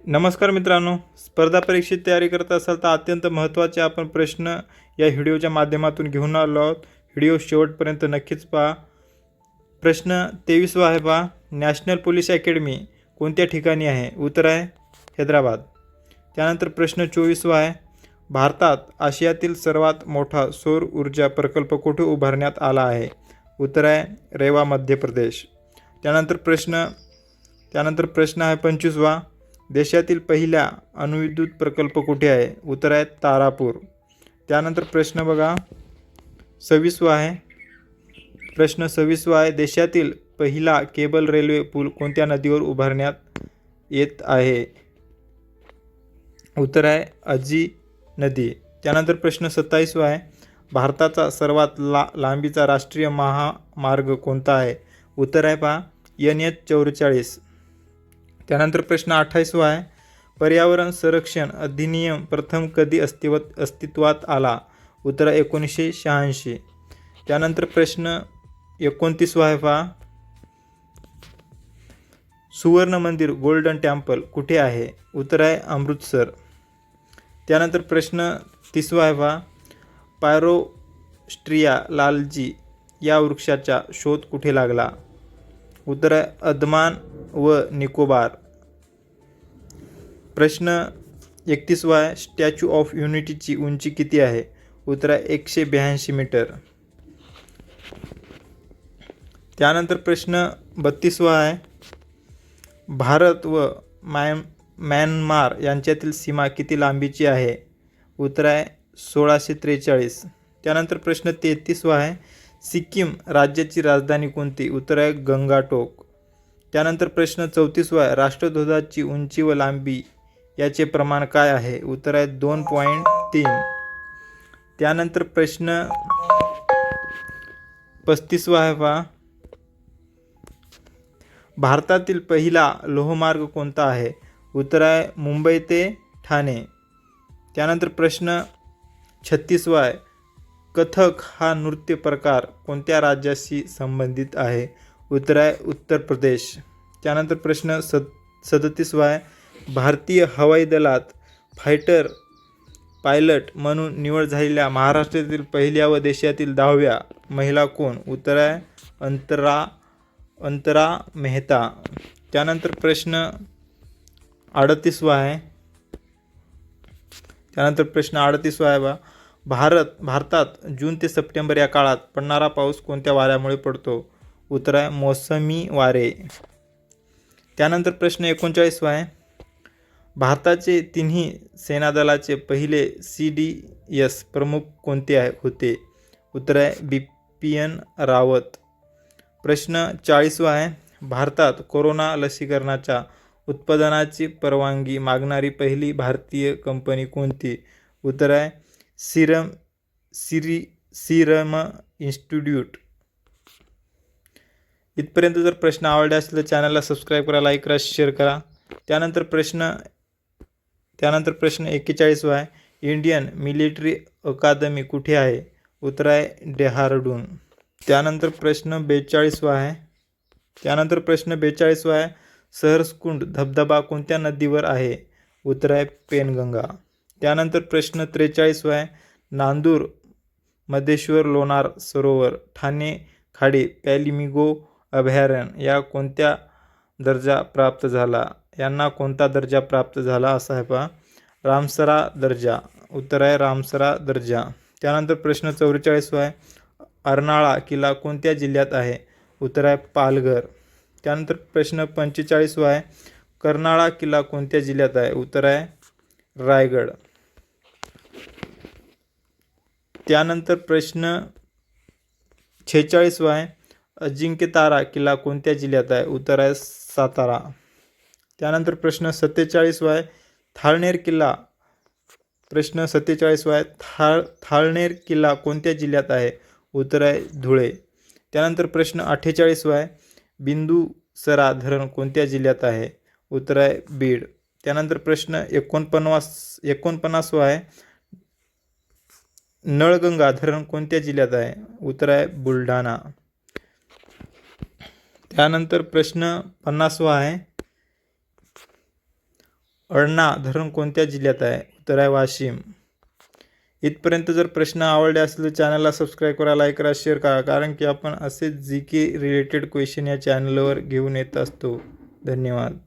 नमस्कार मित्रांनो, स्पर्धा परीक्षेत तयारी करत असाल तर अत्यंत महत्त्वाचे आपण प्रश्न या व्हिडिओच्या माध्यमातून घेऊन आलो आहोत. व्हिडिओ शेवटपर्यंत नक्कीच पहा. प्रश्न 23वा आहे पहा. नॅशनल पोलीस अकॅडमी कोणत्या ठिकाणी आहे? उत्तर आहे हैदराबाद. त्यानंतर प्रश्न 24वा आहे. भारतात आशियातील सर्वात मोठा सौर ऊर्जा प्रकल्प कुठे उभारण्यात आला आहे? उत्तर आहे रेवा, मध्य प्रदेश. त्यानंतर प्रश्न आहे 25वा. देशातील पहिला अणुविद्युत प्रकल्प कुठे आहे? उत्तर आहे तारापूर. त्यानंतर प्रश्न बघा 26वा आहे. प्रश्न 26वा आहे. देशातील पहिला केबल रेल्वे पूल कोणत्या नदीवर उभारण्यात येत आहे? उत्तर आहे अजी नदी. त्यानंतर प्रश्न 27वा आहे. भारताचा सर्वात लांबीचा राष्ट्रीय महामार्ग कोणता आहे? उत्तर आहे पहा NH-44. त्यानंतर प्रश्न 28वा आहे. पर्यावरण संरक्षण अधिनियम प्रथम कधी अस्तित्वात आला? उत्तर 1986. त्यानंतर प्रश्न 29वा आहे पहा. सुवर्ण मंदिर गोल्डन टेम्पल कुठे आहे? उत्तर आहे अमृतसर. त्यानंतर प्रश्न 30वा आहे पहा. पायरोस्ट्रिया लालजी या वृक्षाचा शोध कुठे लागला? उत्तर आहे अंदमान व निकोबार. प्रश्न 31वा आहे. स्टॅच्यू ऑफ युनिटीची उंची किती आहे? उत्तर आहे 182 मीटर. त्यानंतर प्रश्न 32वा आहे. भारत व म्यानमार यांच्यातील सीमा किती लांबीची आहे? उत्तर आहे 1643. त्यानंतर प्रश्न 33वा आहे. सिक्कीम राज्याची राजधानी कोणती? उत्तर आहे गंगाटोक. त्यानंतर प्रश्न 34वा आहे. राष्ट्रध्वजाची उंची व लांबी याचे प्रमाण काय आहे? उत्तर आहे 2.3. त्यानंतर प्रश्न 35वा आहे पहा. भारतातील पहिला लोहमार्ग कोणता आहे? उत्तर आहे मुंबई ते ठाणे. त्यानंतर प्रश्न 36वा आहे. कथक हा नृत्य प्रकार कोणत्या राज्याशी संबंधित आहे? उत्तर आहे उत्तर प्रदेश. त्यानंतर प्रश्न 37वा आहे. भारतीय हवाई दलात फायटर पायलट म्हणून निवड झालेल्या महाराष्ट्रातील पहिल्या व देशातील 10व्या महिला कोण? उत्तर आहे अंतरा मेहता. त्यानंतर प्रश्न 38वा आहे. बा. भारतात जून ते सप्टेंबर या काळात पडणारा पाऊस कोणत्या वाऱ्यामुळे पडतो? उत्तर आहे मोसमी वारे. त्यानंतर प्रश्न 39वा आहे. भारताचे तिन्ही सेनादलाचे पहिले CDS प्रमुख कोणते होते? उत्तर आहे बिपिन रावत. प्रश्न 40वा आहे. भारतात कोरोना लसीकरणाच्या उत्पादनाची परवानगी मागणारी पहिली भारतीय कंपनी कोणती? उत्तर आहे सिरम इन्स्टिट्यूट. इथपर्यंत जर प्रश्न आवडले असेल तर चॅनलला सबस्क्राईब करा, लाईक करा, शेअर करा. त्यानंतर प्रश्न 41वा आहे. इंडियन मिलिटरी अकादमी कुठे आहे? उत्तर आहे डेहराडून. त्यानंतर प्रश्न 42वा आहे. सहस्रकुंड धबधबा कोणत्या नदीवर आहे? उत्तर आहे पेनगंगा. त्यानंतर प्रश्न 43वा आहे. नांदूर मधेश्वर लोणार सरोवर ठाणे खाडी पॅलिमिगो अभयारण्य यांना कोणता दर्जा प्राप्त झाला? असा आहे पहा रामसरा दर्जा. उत्तर आहे रामसरा दर्जा. त्यानंतर प्रश्न 44वा आहे. अर्नाळा किल्ला कोणत्या जिल्ह्यात आहे? उत्तर आहे पालघर. त्यानंतर प्रश्न 45वा आहे. कर्नाळा किल्ला कोणत्या जिल्ह्यात आहे? उत्तर आहे रायगड. त्यानंतर प्रश्न 46वा आहे. अजिंक्यतारा किल्ला कोणत्या जिल्ह्यात आहे? उत्तर आहे सातारा. त्यानंतर प्रश्न 47वा आहे. थाळनेर किल्ला कोणत्या जिल्ह्यात आहे? उत्तर आहे धुळे. त्यानंतर प्रश्न 48वा आहे. बिंदुसरा धरण कोणत्या जिल्ह्यात आहे? उत्तर आहे बीड. त्यानंतर प्रश्न 49वा आहे. नळगंगा धरण कोणत्या जिल्ह्यात आहे? उत्तर आहे बुलढाणा. त्यानंतर प्रश्न 50वा आहे. अळना धरण कोणत्या जिल्ह्यात आहे? उत्तर आहे वाशिम. इथपर्यंत जर प्रश्न आवडले असतील तर चॅनलला सबस्क्राईब करा, लाईक करा, शेअर करा, कारण की आपण असेच जी के रिलेटेड क्वेश्चन या चॅनलवर घेऊन येत असतो. धन्यवाद.